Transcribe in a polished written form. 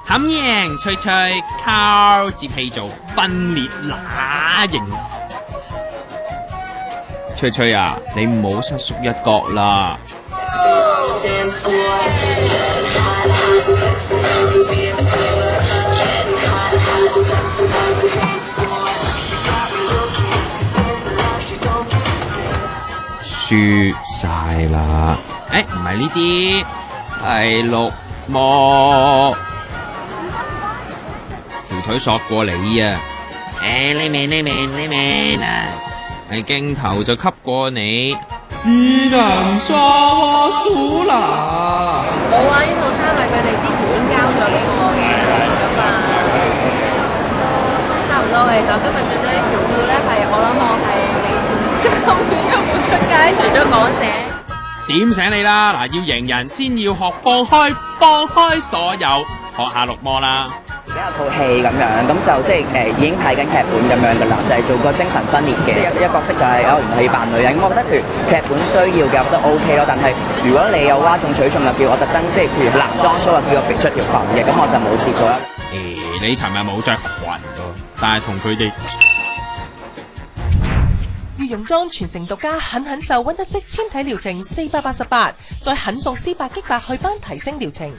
冚贏翠翠靠接氣做分裂乸型。翠翠啊，你唔好失縮一角啦。輸晒啦！唔係呢啲，係綠幕。條腿索過你啊！呢面啊！係鏡頭就吸過你，只能說我輸啦！冇啊，呢套衫係佢哋之前已經交咗俾我嘅，咁都差唔多嘅時候，今日着咗呢條褲咧，係我諗我係你最後面都冇出街，除咗港姐。點醒你啦！嗱，要贏人先要學放開所有，學下綠魔啦。而家有套戲咁樣，咁就即係已經睇緊劇本咁樣噶啦，就係做個精神分裂嘅，即係一個角色就係唔係要扮女人。我覺得譬如劇本需要嘅，我覺得 OK 咯。但係如果你有嘩眾取寵，又叫我特登即係譬如男裝 show 又叫我着條裙嘅，咁我就冇接過啦。你尋日冇着裙㗎，但係同佢哋羽絨裝全城獨家狠狠瘦溫德式纖體療程488，再狠送司8擊8去斑提升療程。